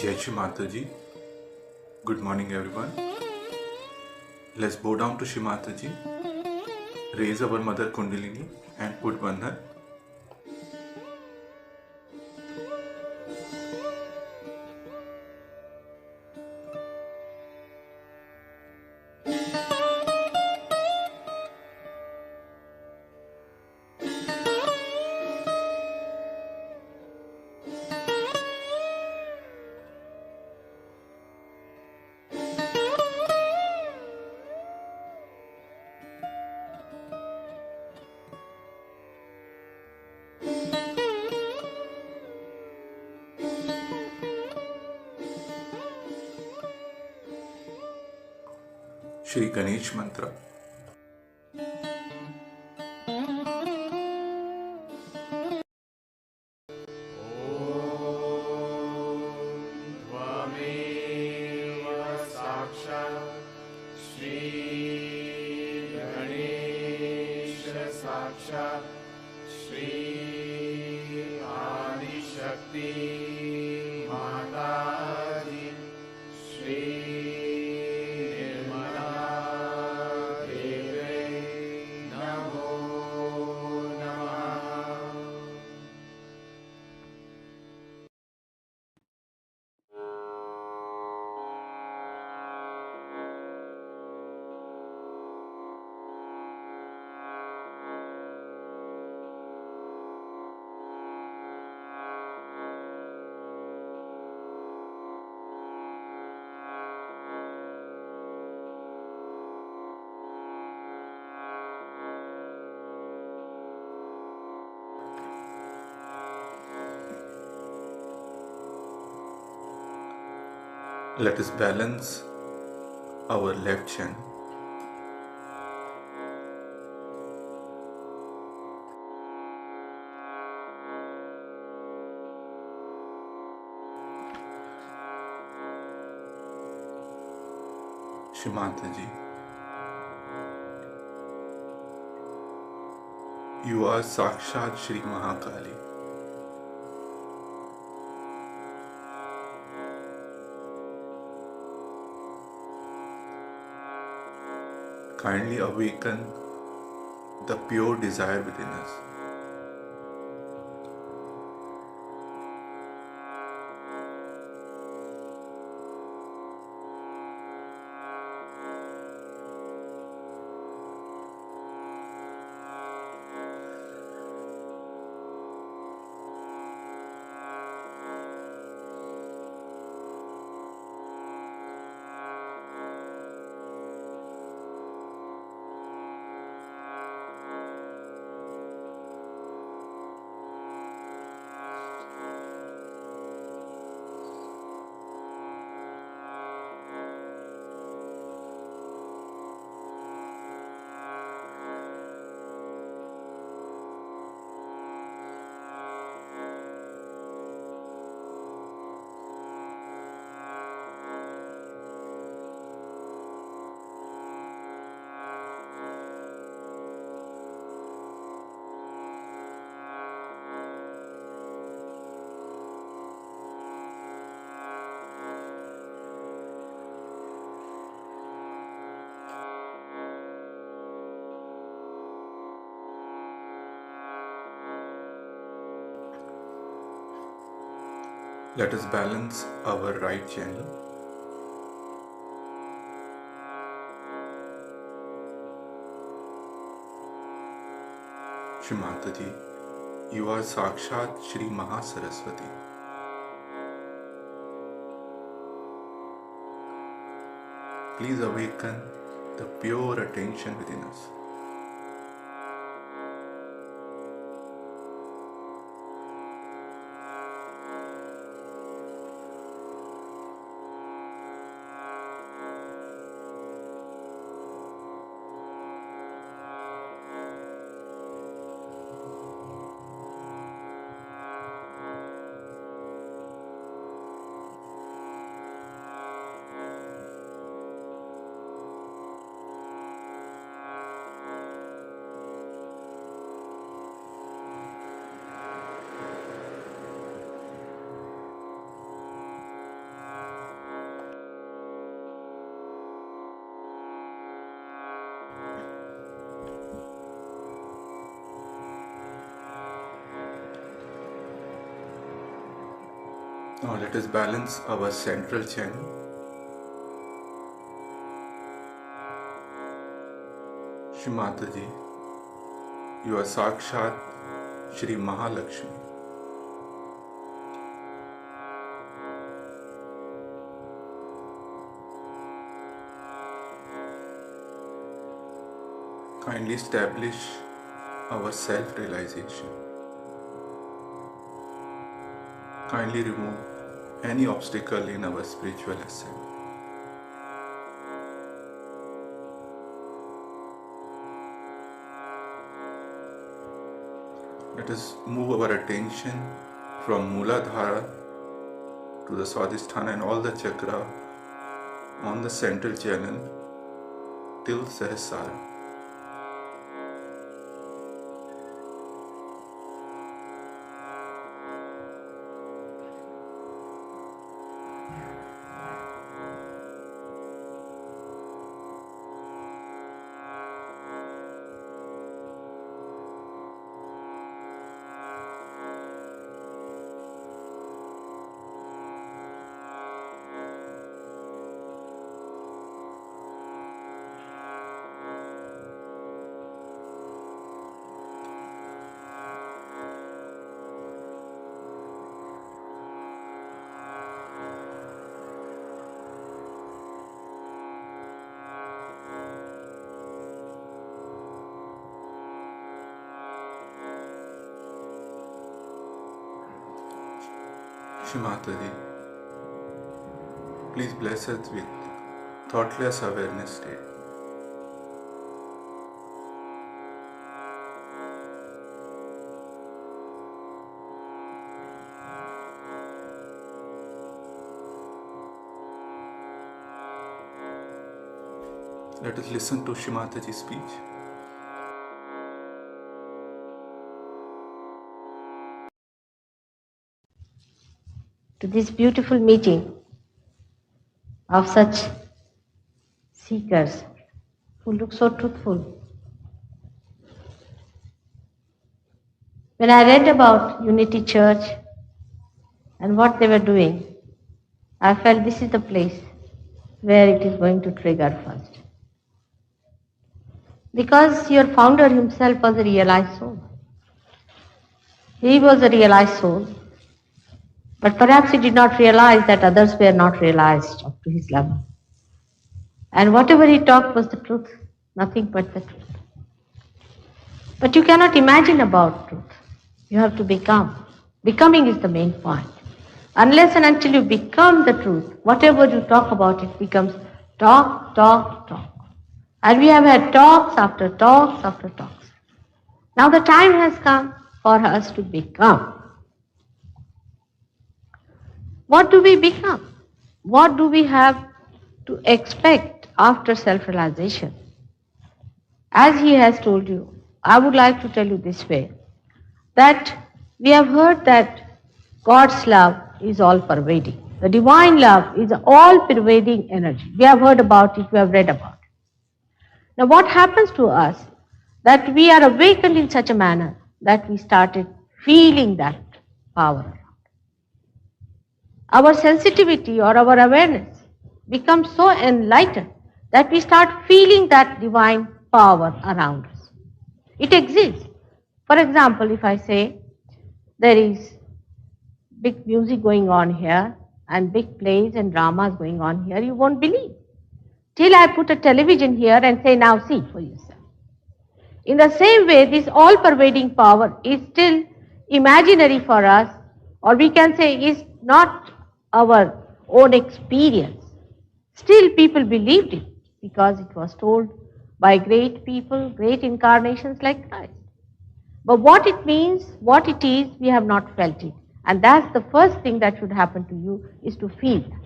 Jai Shri Mataji. Good morning everyone. Let's bow down to Shri Mataji, raise our Mother Kundalini and put Bandhan. Shri Ganesh Mantra. Let us balance our left chin. Shimanta ji, you are Sakshat Shri Mahakali. Kindly awaken the pure desire within us. Let us balance our right channel. Shimanta ji, you are Sakshat Shri Mahasaraswati. Please awaken the pure attention within us. Now let us balance our central channel. Shimanta ji, you are Sakshat Shri Mahalakshmi. Kindly establish our self-realization. Kindly remove any obstacle in our spiritual ascent. Let us move our attention from Muladhara to the Swadhisthana and all the chakra on the central channel till Sahasrara. Shimanta ji, please bless us with thoughtless awareness state. Let us listen to Shimataji's speech. To this beautiful meeting of such seekers who look so truthful. When I read about Unity Church and what they were doing, I felt this is the place where it is going to trigger first. Because your founder himself was a realized soul. He was a realized soul, but perhaps he did not realize that others were not realized up to his level. And whatever he talked was the truth, nothing but the truth. But you cannot imagine about truth. You have to become. Becoming is the main point. Unless and until you become the truth, whatever you talk about, it becomes talk, talk, talk. And we have had talks after talks after talks. Now the time has come for us to become. What do we become? What do we have to expect after self-realization? As he has told you, I would like to tell you this way, that we have heard that God's love is all-pervading. The divine love is all-pervading energy. We have heard about it, we have read about it. Now what happens to us, that we are awakened in such a manner that we started feeling that power. Our sensitivity or our awareness becomes so enlightened that we start feeling that divine power around us. It exists. For example, if I say there is big music going on here and big plays and dramas going on here, you won't believe. Till I put a television here and say, now see for yourself. In the same way, this all-pervading power is still imaginary for us, or we can say is not our own experience. Still people believed it because it was told by great people, great incarnations like Christ. But what it means, what it is, we have not felt it. And that's the first thing that should happen to you, is to feel that.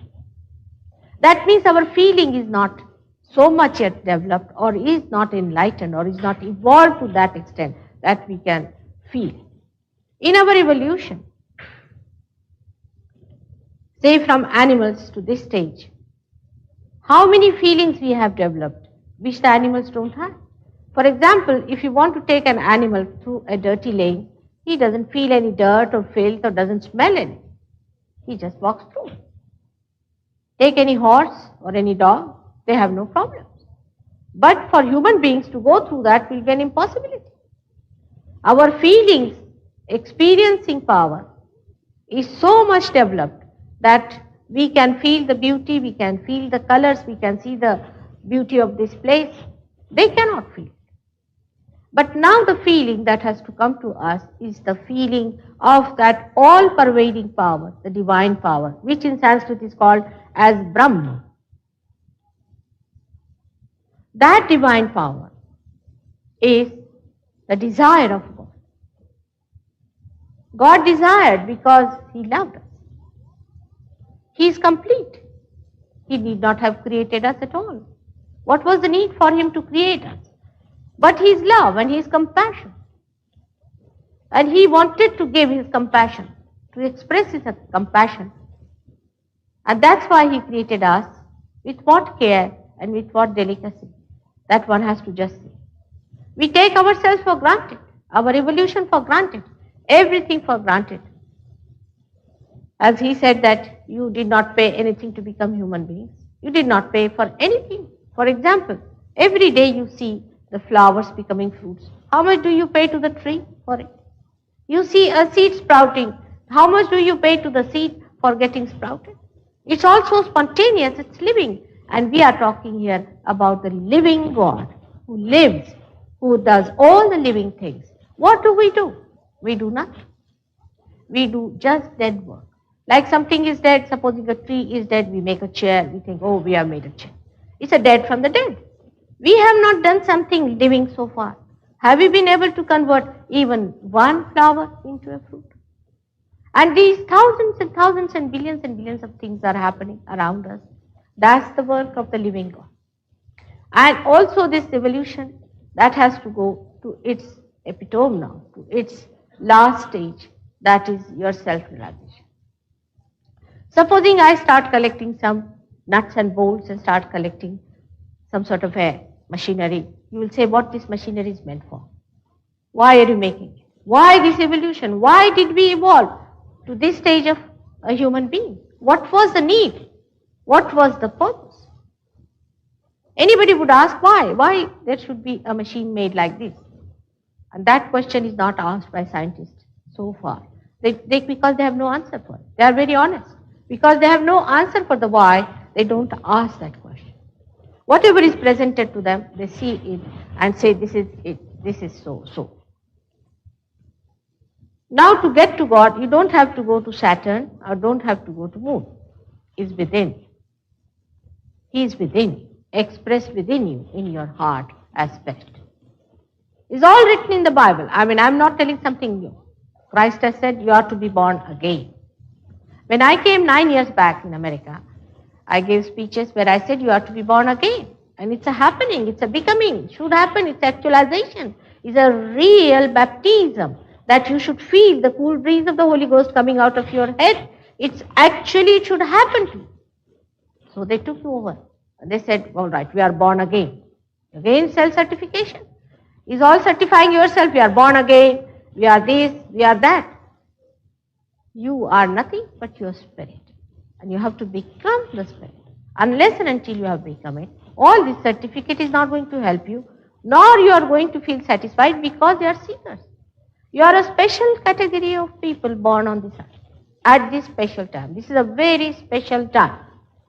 That means our feeling is not so much yet developed, or is not enlightened, or is not evolved to that extent that we can feel. In our evolution, say from animals to this stage, how many feelings we have developed which the animals don't have? For example, if you want to take an animal through a dirty lane, he doesn't feel any dirt or filth or doesn't smell any. He just walks through. Take any horse or any dog, they have no problems. But for human beings to go through that will be an impossibility. Our feelings, experiencing power is so much developed that we can feel the beauty, we can feel the colors, we can see the beauty of this place. They cannot feel. But now the feeling that has to come to us is the feeling of that all-pervading power, the divine power, which in Sanskrit is called as Brahma. That divine power is the desire of God. God desired because He loved us. He is complete. He need not have created us at all. What was the need for Him to create us? But His love and His compassion. And He wanted to give His compassion, to express His compassion. And that's why He created us with what care and with what delicacy. That one has to just see. We take ourselves for granted, our evolution for granted, everything for granted. As He said that you did not pay anything to become human beings. You did not pay for anything. For example, every day you see the flowers becoming fruits. How much do you pay to the tree for it? You see a seed sprouting. How much do you pay to the seed for getting sprouted? It's also spontaneous, it's living. And we are talking here about the living God who lives, who does all the living things. What do? We do nothing. We do just dead work. Like something is dead, supposing a tree is dead, we make a chair, we think, oh, we have made a chair. It's a dead from the dead. We have not done something living so far. Have we been able to convert even one flower into a fruit? And these thousands and billions of things are happening around us. That's the work of the living God. And also this evolution that has to go to its epitome now, to its last stage, that is your self-realization. Supposing I start collecting some nuts and bolts and start collecting some sort of a machinery, you will say what this machinery is meant for. Why are you making it? Why this evolution? Why did we evolve to this stage of a human being? What was the need? What was the purpose? Anybody would ask why? Why there should be a machine made like this? And that question is not asked by scientists so far. Because they have no answer for it. They are very honest. Because they have no answer for the why, they don't ask that question. Whatever is presented to them, they see it and say this is it, this is so. Now to get to God, you don't have to go to Saturn or don't have to go to moon. He's within. He is within you, expressed within you in your heart aspect. It's all written in the Bible. I mean, I'm not telling something new. Christ has said you are to be born again. When I came 9 years back in America, I gave speeches where I said you are to be born again. And it's a happening, it's a becoming, it should happen, it's actualization. It's a real baptism that you should feel the cool breeze of the Holy Ghost coming out of your head. It should happen to you. So they took you over. They said, all right, we are born again. Again, self-certification. Is all certifying yourself, we are born again, we are this, we are that. You are nothing but your spirit. And you have to become the spirit. Unless and until you have become it, all this certificate is not going to help you, nor you are going to feel satisfied because you are seekers. You are a special category of people born on this earth at this special time. This is a very special time.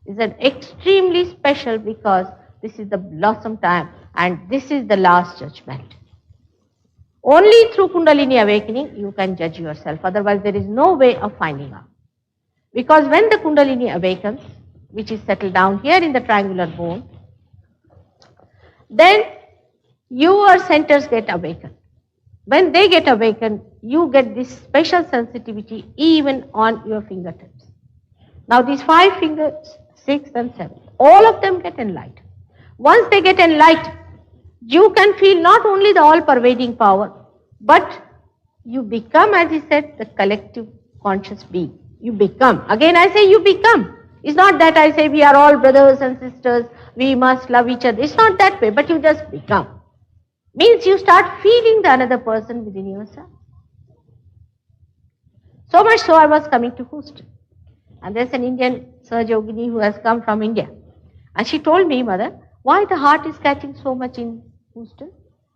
It's an extremely special because this is the blossom time and this is the last judgment. Only through Kundalini awakening you can judge yourself. Otherwise there is no way of finding out. Because when the Kundalini awakens, which is settled down here in the triangular bone, then your centers get awakened. When they get awakened, you get this special sensitivity even on your fingertips. Now these 5 fingers, 6 and 7, all of them get enlightened. Once they get enlightened, you can feel not only the all-pervading power, but you become, as he said, the collective conscious being. You become. Again I say you become. It's not that I say we are all brothers and sisters, we must love each other. It's not that way, but you just become. Means you start feeling the another person within yourself. So much so I was coming to Houston. And there's an Indian Sahajogini who has come from India. And she told me, Mother, why the heart is catching so much in Houston?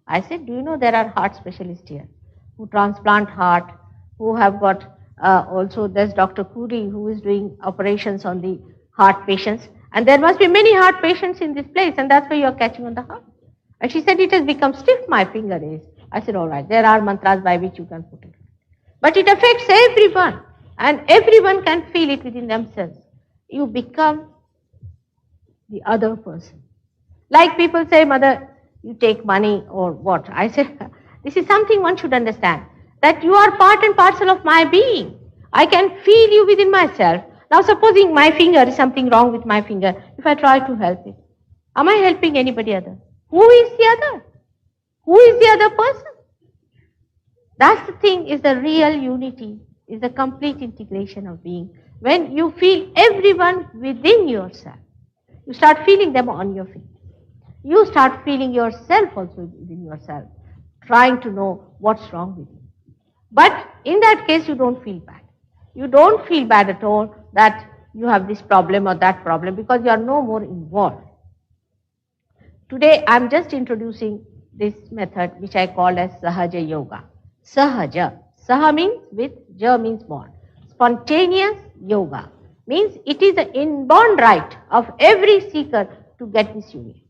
I said, do you know there are heart specialists here who transplant heart, who have got also there's Dr. Kuri who is doing operations on the heart patients. And there must be many heart patients in this place and that's why you are catching on the heart. And she said, it has become stiff, my finger is. I said, all right, there are mantras by which you can put it. But it affects everyone and everyone can feel it within themselves. You become the other person. Like people say, Mother, you take money or what? I said, this is something one should understand. That you are part and parcel of my being. I can feel you within myself. Now supposing my finger is something wrong with my finger, if I try to help it, am I helping anybody other? Who is the other? Who is the other person? That's the thing, is the real unity, is the complete integration of being. When you feel everyone within yourself, you start feeling them on your feet. You start feeling yourself also within yourself, trying to know what's wrong with you. But in that case, you don't feel bad. You don't feel bad at all that you have this problem or that problem because you are no more involved. Today, I am just introducing this method which I call as Sahaja Yoga. Sahaja. Saha means with, Ja means born. Spontaneous yoga means it is an inborn right of every seeker to get this unity.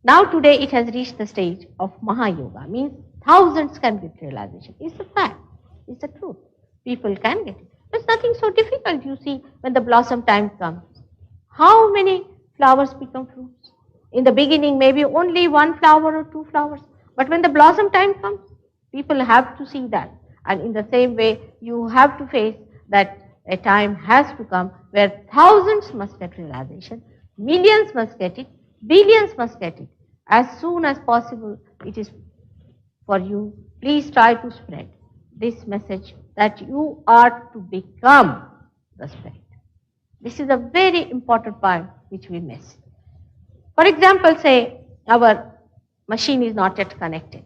Now today it has reached the stage of Mahayoga, means thousands can get realization. It's a fact. It's the truth. People can get it. There's nothing so difficult, you see, when the blossom time comes. How many flowers become fruits? In the beginning, maybe only 1 flower or 2 flowers. But when the blossom time comes, people have to see that. And in the same way, you have to face that a time has to come where thousands must get realization, millions must get it, Billions must get it. As soon as possible, it is for you. Please try to spread this message that you are to become the Spirit. This is a very important point which we miss. For example, say our machine is not yet connected.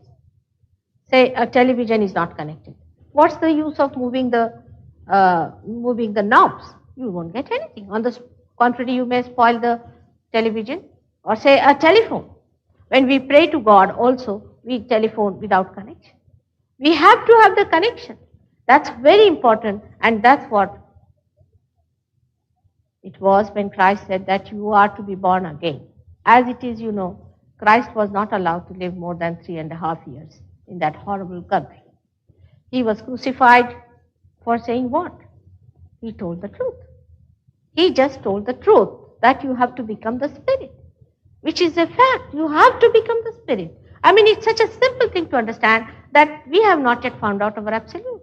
Say a television is not connected. What's the use of moving the knobs? You won't get anything. On the contrary, you may spoil the television. Or say a telephone. When we pray to God also, we telephone without connection. We have to have the connection. That's very important, and that's what it was when Christ said that you are to be born again. As it is, Christ was not allowed to live more than 3.5 years in that horrible country. He was crucified for saying what? He told the truth. He just told the truth that you have to become the Spirit, which is a fact. You have to become the Spirit. I mean, it's such a simple thing to understand that we have not yet found out our absolute.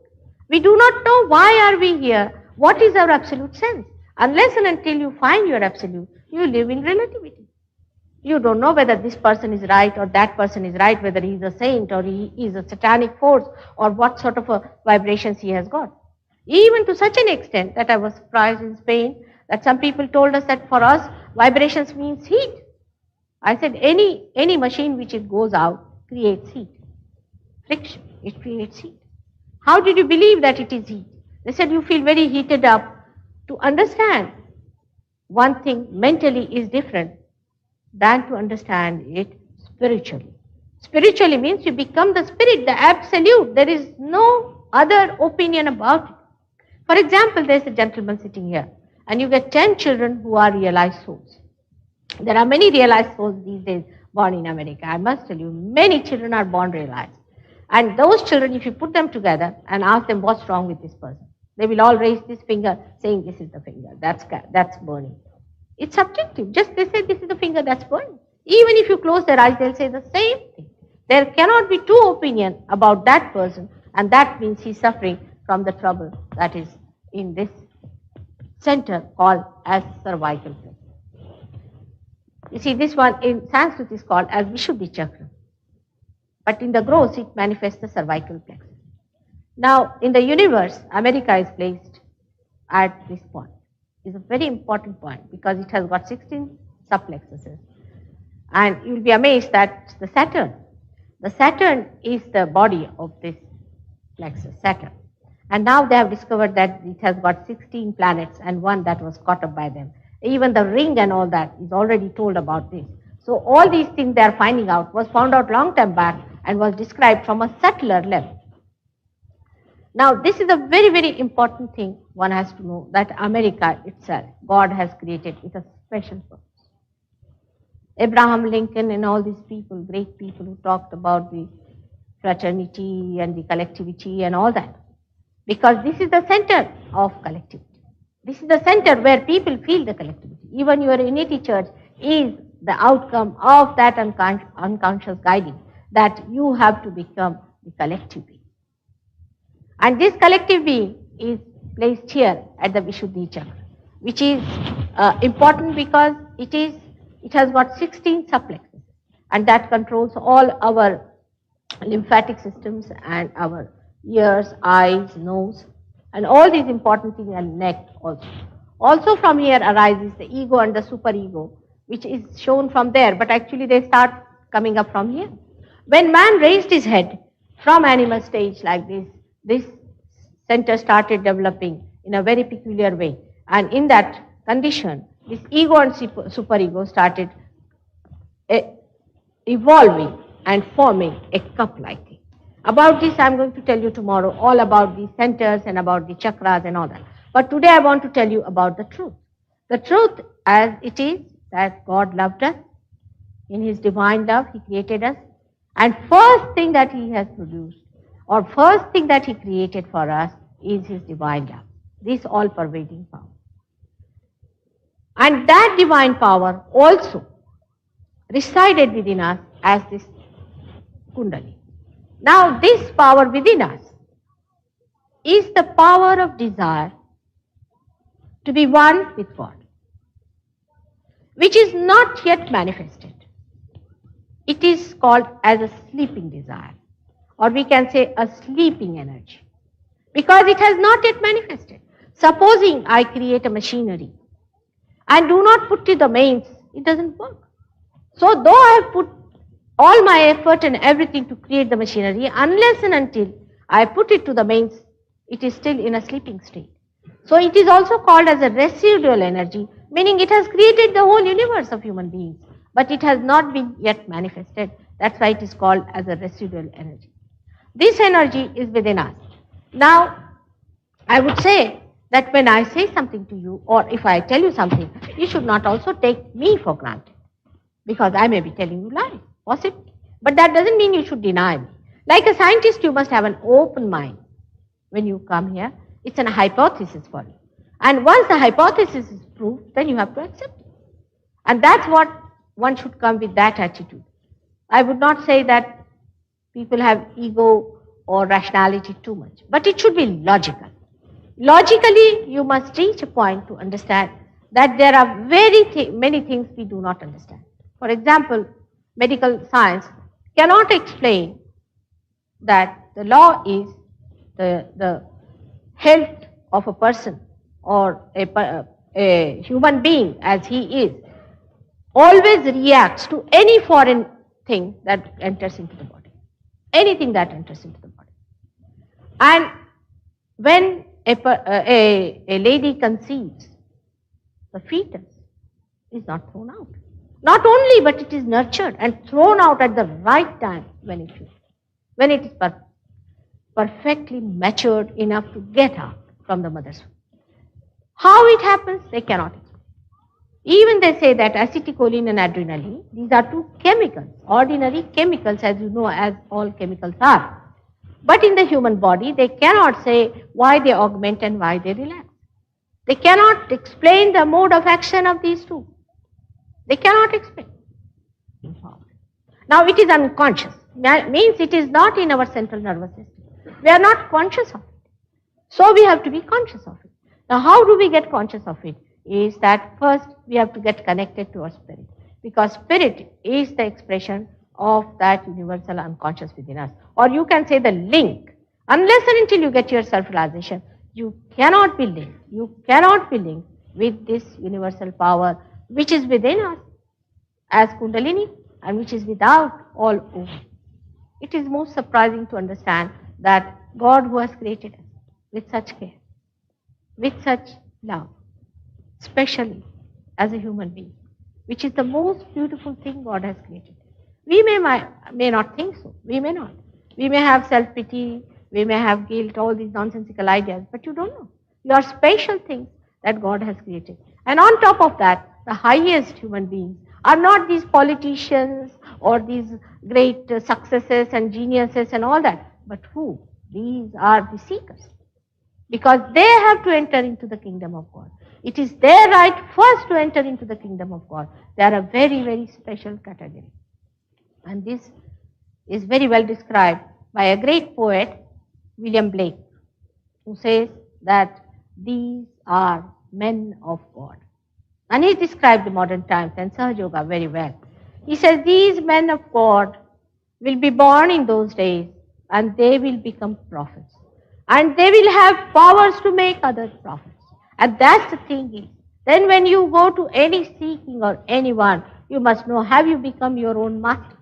We do not know why are we here, what is our absolute sense. Unless and until you find your absolute, you live in relativity. You don't know whether this person is right or that person is right, whether he is a saint or he is a satanic force or what sort of vibrations he has got. Even to such an extent that I was surprised in Spain that some people told us that for us vibrations means heat. I said any machine which it goes out creates heat. Friction, it creates heat. How did you believe that it is heat? They said you feel very heated up. To understand one thing mentally is different than to understand it spiritually. Spiritually means you become the Spirit, the absolute. There is no other opinion about it. For example, there is a gentleman sitting here and you get 10 children who are realized souls. There are many realized souls these days born in America. I must tell you, many children are born realized. And those children, if you put them together and ask them what's wrong with this person, they will all raise this finger saying this is the finger, that's burning. It's subjective. Just they say this is the finger that's burning. Even if you close their eyes, they'll say the same thing. There cannot be two opinions about that person, and that means he's suffering from the trouble that is in this center called as cervical plexus. You see, this one in Sanskrit is called as Vishuddhi chakra. But in the gross, it manifests the cervical plexus. Now, in the universe, America is placed at this point. It's a very important point because it has got 16 subplexuses. And you'll be amazed that the Saturn is the body of this plexus, Saturn. And now they have discovered that it has got 16 planets and one that was caught up by them. Even the ring and all that is already told about this. So all these things they are finding out was found out long time back and was described from a subtler level. Now this is a very, very important thing one has to know, that America itself, God has created with a special purpose. Abraham Lincoln and all these people, great people who talked about the fraternity and the collectivity and all that. Because this is the center of collectivity. This is the center where people feel the collectivity. Even your unity church is the outcome of that unconscious guiding, that you have to become the collective being. And this collective being is placed here at the Vishuddhi chakra, which is important because it has got 16 subplexes, and that controls all our lymphatic systems and our ears, eyes, nose, and all these important things, and neck also. Also from here arises the ego and the superego, which is shown from there, but actually they start coming up from here. When man raised his head from animal stage like this center started developing in a very peculiar way. And in that condition, this ego and superego started evolving and forming a cup-like thing. About this, I'm going to tell you tomorrow all about the centers and about the chakras and all that. But today I want to tell you about the truth. The truth as it is that God loved us. In His divine love, He created us. And first thing that He has produced, or first thing that He created for us, is His divine love. This all-pervading power. And that divine power also resided within us as this Kundalini. Now this power within us is the power of desire to be one with God. which is not yet manifested. It is called as a sleeping desire, or we can say a sleeping energy, because it has not yet manifested. Supposing I create a machinery and do not put to the mains, it doesn't work. So though I have put all my effort and everything to create the machinery, unless and until I put it to the mains, it is still in a sleeping state. So it is also called as a residual energy, meaning it has created the whole universe of human beings, but it has not been yet manifested. That's why it is called as a residual energy. This energy is within us. Now, I would say that when I say something to you, or if I tell you something, you should not also take me for granted, because I may be telling you lies, possibly. But that doesn't mean you should deny me. Like a scientist, you must have an open mind. When you come here, it's a hypothesis for you. And once the hypothesis is proved, then you have to accept it. And that's what one should come with, that attitude. I would not say that people have ego or rationality too much, but it should be logical. Logically, you must reach a point to understand that there are many things we do not understand. For example, medical science cannot explain that the law is the health of a person or a human being as he is always reacts to any foreign thing that enters into the body, anything that enters into the body. And when a lady conceives, the fetus is not thrown out. Not only, but it is nurtured and thrown out at the right time when it is perfectly matured enough to get out from the mother's womb. How it happens, they cannot explain. Even they say that acetylcholine and adrenaline, these are two chemicals, ordinary chemicals, as you know, as all chemicals are. But in the human body, they cannot say why they augment and why they relax. They cannot explain the mode of action of these two. They cannot explain. Now it is unconscious. That means it is not in our central nervous system. We are not conscious of it. So we have to be conscious of it. Now how do we get conscious of it? Is that first we have to get connected to our spirit. Because spirit is the expression of that universal unconscious within us. Or you can say the link. Unless and until you get your self-realization, you cannot be linked. You cannot be linked with this universal power which is within us as Kundalini and which is without all over. It is most surprising to understand that God, who has created us with such care, with such love, especially as a human being, which is the most beautiful thing God has created. We may not think so. We may not. We may have self-pity, we may have guilt, all these nonsensical ideas, but you don't know. You are special things that God has created. And on top of that, the highest human beings are not these politicians or these great successes and geniuses and all that, but who? These are the seekers. Because they have to enter into the kingdom of God. It is their right first to enter into the kingdom of God. They are a very, very special category. And this is very well described by a great poet, William Blake, who says that these are men of God. And he described the modern times and Sahaja Yoga very well. He says these men of God will be born in those days and they will become prophets. And they will have powers to make other prophets. And that's the thing. Then when you go to any seeking or anyone, you must know, have you become your own master?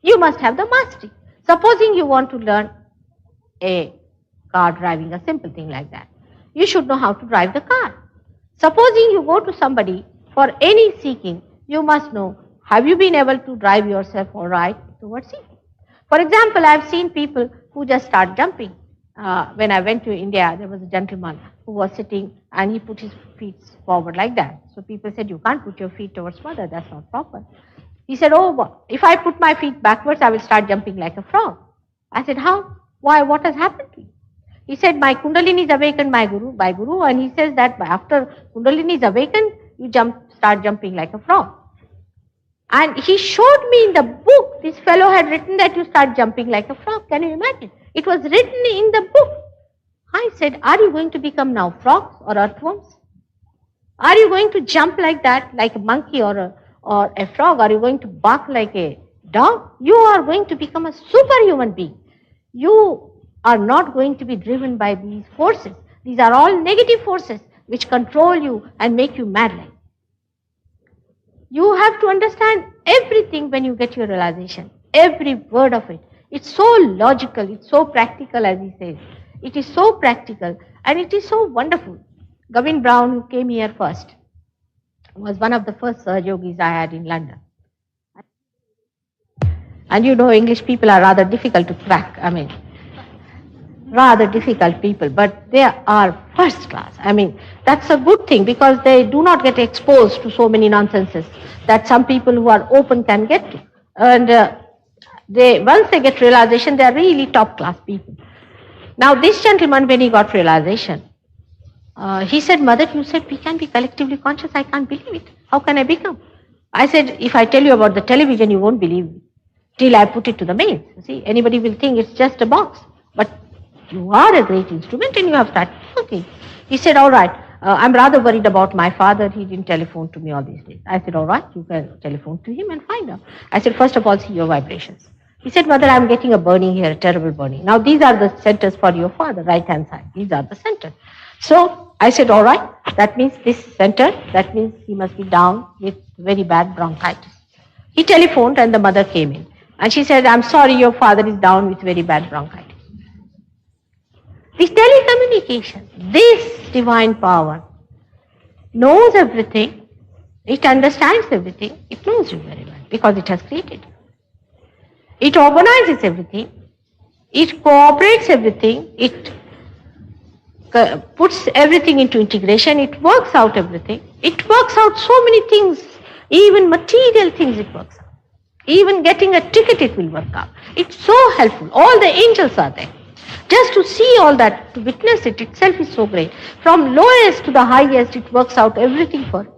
You must have the mastery. Supposing you want to learn a car driving, a simple thing like that, you should know how to drive the car. Supposing you go to somebody for any seeking, you must know, have you been able to drive yourself all right towards seeking? For example, I have seen people who just start jumping. When I went to India, there was a gentleman who was sitting and he put his feet forward like that. So people said, you can't put your feet towards further, that's not proper. He said, oh, if I put my feet backwards, I will start jumping like a frog. I said, how? Why? What has happened to you? He said, my Kundalini is awakened by Guru, and he says that after Kundalini is awakened, you start jumping like a frog. And he showed me in the book, this fellow had written that you start jumping like a frog. Can you imagine? It was written in the book. I said, are you going to become now frogs or earthworms? Are you going to jump like that, like a monkey or a frog? Are you going to bark like a dog? You are going to become a superhuman being. You are not going to be driven by these forces. These are all negative forces which control you and make you mad like. You have to understand everything when you get your realization, every word of it. It's so logical, it's so practical, as he says. It is so practical and it is so wonderful. Gavin Brown, who came here first, was one of the first yogis I had in London. And you know, English people are rather difficult to crack. I mean, rather difficult people, but they are first class. I mean, that's a good thing because they do not get exposed to so many nonsenses that some people who are open can get to. And they once they get realization, they are really top class people. Now, this gentleman, when he got realization, he said, Mother, you said we can be collectively conscious. I can't believe it. How can I become? I said, if I tell you about the television, you won't believe me till I put it to the mains. See, anybody will think it's just a box. But you are a great instrument and you have started working. He said, all right, I'm rather worried about my father. He didn't telephone to me all these days. I said, all right, you can telephone to him and find out. I said, first of all, see your vibrations. He said, Mother, I'm getting a burning here, a terrible burning. Now, these are the centers for your father, right-hand side. These are the centers. So, I said, all right, that means this center, that means he must be down with very bad bronchitis. He telephoned and the mother came in. And she said, I'm sorry, your father is down with very bad bronchitis. This telecommunication, this divine power, knows everything, it understands everything, it knows you very well because it has created you. It organizes everything, it cooperates everything, it puts everything into integration, it works out everything. It works out so many things, even material things it works out. Even getting a ticket it will work out. It's so helpful. All the angels are there. Just to see all that, to witness it itself is so great. From lowest to the highest, it works out everything for you.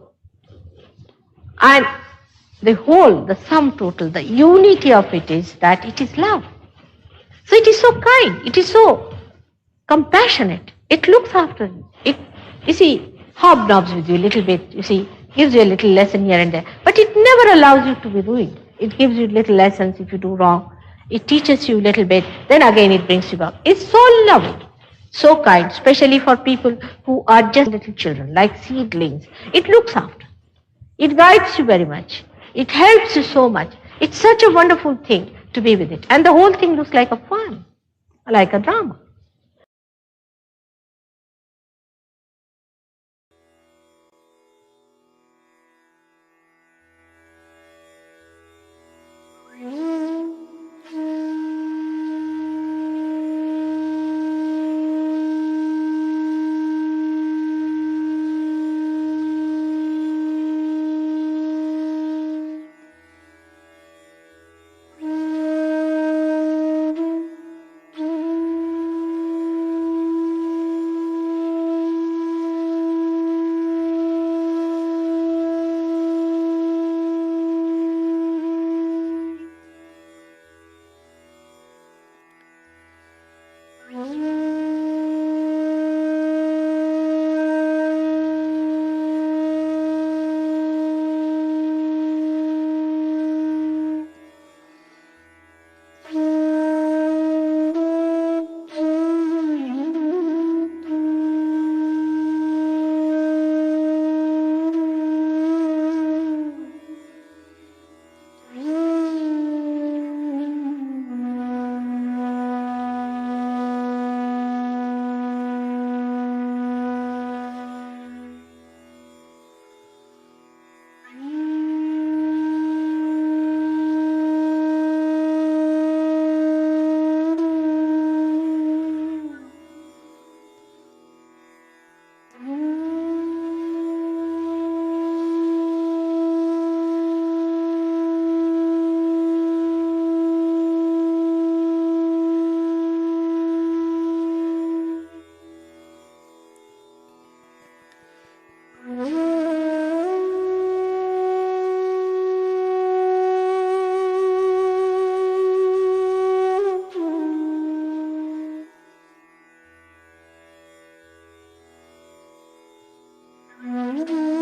And the whole, the sum total, the unity of it is that it is love. So it is so kind, it is so compassionate. It looks after you. It, you see, hobnobs with you a little bit, you see, gives you a little lesson here and there. But it never allows you to be ruined. It gives you little lessons if you do wrong. It teaches you a little bit, then again it brings you back. It's so loving, so kind, especially for people who are just little children, like seedlings. It looks after. It guides you very much. It helps you so much. It's such a wonderful thing to be with it. And the whole thing looks like a fun, like a drama. Mm-hmm.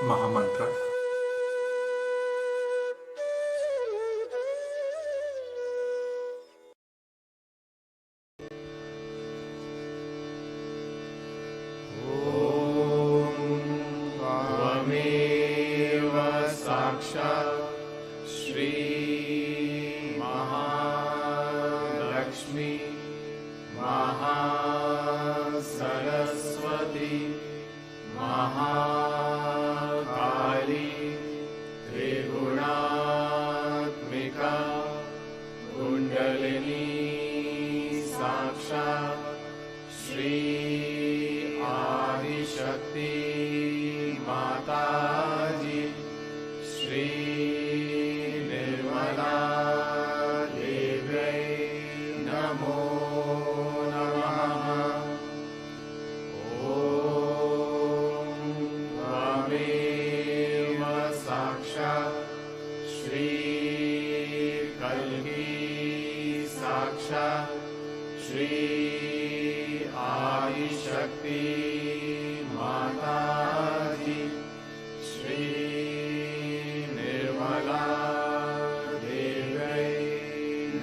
Mahamantra. त्वमेव साक्षात् श्री महालक्ष्मी महासरस्वती महाकाली त्रिगुणात्मिका कुण्डलिनी साक्षात् श्री आदिशक्ति माताजी श्री निर्मला देव्यै नमो नमः। ॐ त्वमेव साक्षात् श्री कल्की साक्षात् श्री आदिशक्ति माताजी श्री निर्मला देव्यै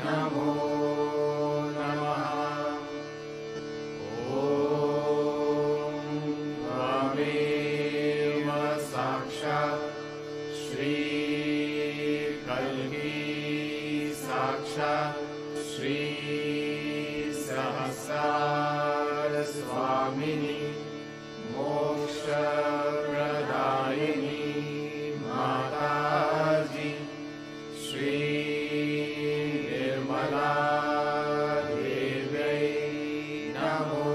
नमो नमः। ॐ त्वमेव साक्षात् श्री कल्की साक्षात् श्री सहस्रार स्वामिनी मोक्षप्रदायिनी माताजी श्री निर्मला देव्यै नमो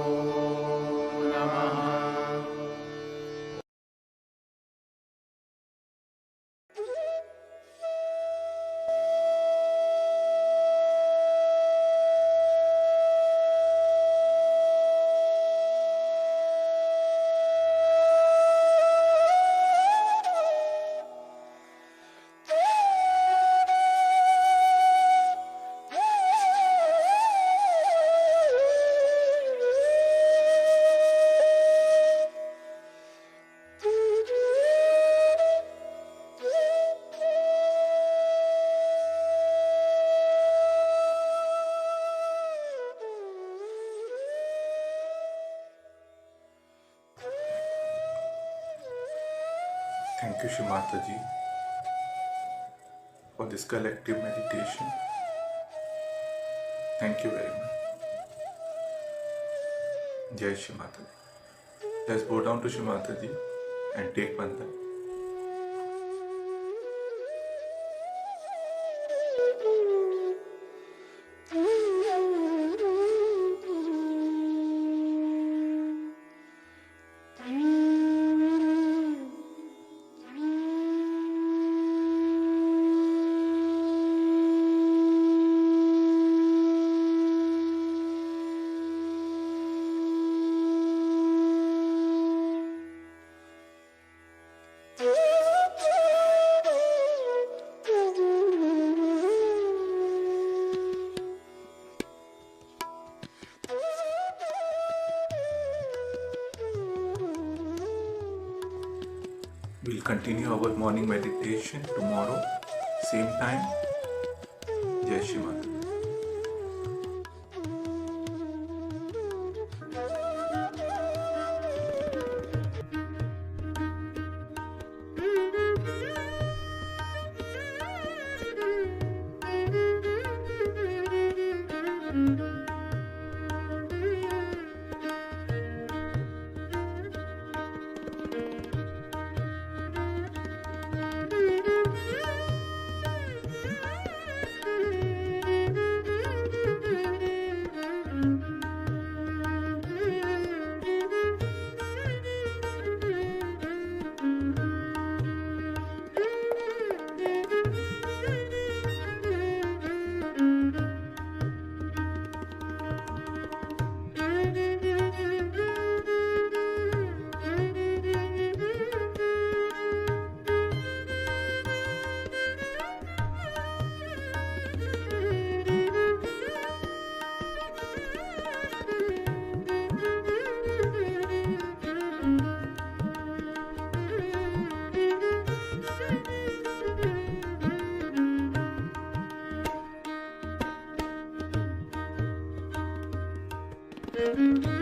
नमः। Thank you, Shri Mataji, for this collective meditation. Thank you very much. Jai Shri Mataji. Let's bow down to Shri Mataji and take Vandan. We'll continue our morning meditation tomorrow, same time. Jai Shri Mataji. Namaha.